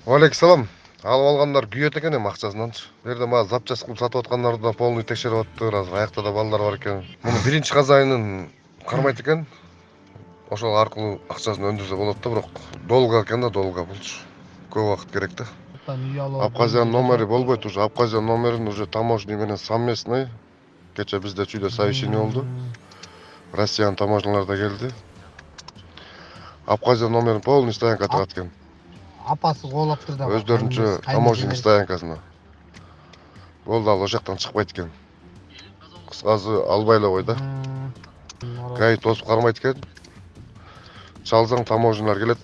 Алейкум. Алып алгандар күйөт экен эми акчасынанчы. Бу жерде мага запчасть кылып сатып аткандарды да полный текшерип атты. Азыр аякта да балдар бар экен. Муну биринчи казайынын кармайт экен. Ошол аркылуу акчасын өндүрсө болот да, бирок долго экен да, долго булчу. Көп убакыт керек да. Абхазиянын номери болбойт уже. Абхазия номерин уже таможня менен совместный. Кече бизде чүйдө совещание болду. Россиянын таможнялары да келди. Абхазия номерин полный стоянка турат экен. Апасы коолаптыр да. Өздөрүнчө таможенный стоянкасына. Болду, ал ошол жактан чыкпайт экен. Кыскасы албай эле кой да. Кай тосуп кармайт экен. Чалсаң таможнялар келет,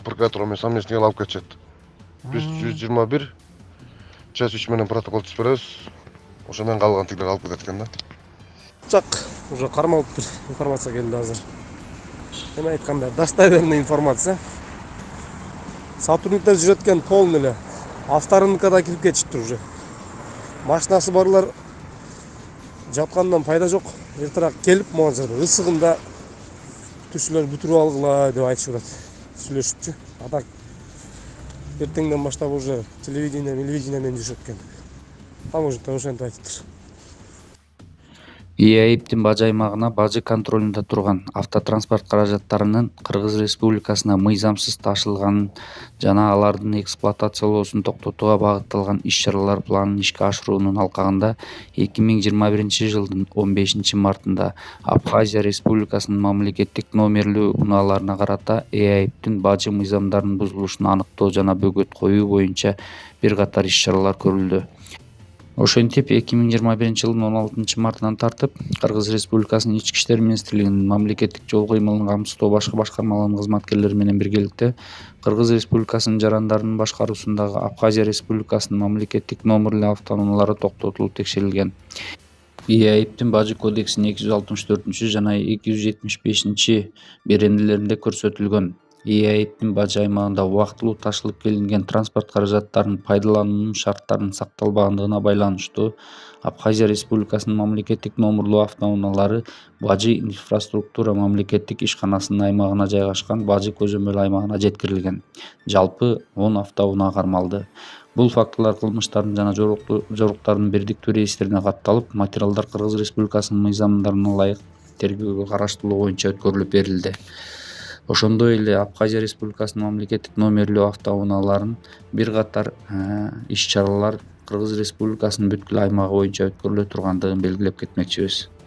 прокуратура совместный алып кетишет. Биз 121 час 3 менен протокол түзүп беребиз. Ошондон калган тиглер алып кетет экен да. Жак уже кармалып бир информация келди азыр. Эми айтканда достоверный информация. Сотрудниктер жүрөт экен полный эле. Авторыныкына да кирип кетишиптир уже. Машинасы барлар жаткандан пайда жок. Эртерээк келип могу ысыгында түшүлөр бүтүрүп алгыла деп айтышат. Сүйлөшүпчү. А так эртеңден баштап уже телевидение менен жүрүшөт экен. Таможня ошентип айтыптыр. ИАИПтин бажы аймагына бажы контролунда турган автотранспорт каражаттарынын Кыргыз Республикасына мыйзамсыз ташылганын жана алардын эксплуатациялоосун токтотууга багытталган иш-чаралар планын ишке ашыруунун алкагында 2021 жылдын 15 мартында Абхазия Республикасынын мамлекеттик номерлүү унааларына карата ИАИПтин бажы мыйзамдарынын бузулушун аныктоо жана бөгөт коюу боюнча бир катар иш-чаралар көрүлдү. Ошентип 2021-жылдын 16 мартынан тартып Кыргыз Республикасынын Ички иштер министрлигинин мамлекеттик жол кыймылын камсыздоо башкы башкармаларынын кызматкерлери менен биргеликте Кыргыз Республикасынын жарандарынын башкаруусундагы Абхазия Республикасынын мамлекеттик номерлүү автоунаалары токтотулуп текшерилген. ИАИПтин бажы кодексинин 264 жана 275 беренелеринде көрсөтүлгөн. ИАИПтин бажы аймагында убактылуу ташылып келинген транспорт каражаттарынын пайдалануунун шарттарынын сакталбагандыгына байланыштуу Абхазия Республикасынын мамлекеттик номерлүү автоунаалары бажы инфраструктура мамлекеттик ишканасынын аймагына жайгашкан бажы көзөмөл аймагына жеткирилген. Жалпы 10 автоунаа кармалды. Бул фактылар кылмыштардын жана жоруктардын бирдиктүү реестрине катталып, материалдар Кыргыз Республикасынын мыйзамдарына ылайык тергөөгө караштуулугу боюнча өткөрүлүп берилди. Ошондой эле Абхазия Республикасынын мамлекеттик номерлүү автоунааларын бир катар иш-чаралар Кыргыз Республикасынын бүткүл аймагы боюнча өткөрүлө тургандыгын белгилеп кетмекчибиз.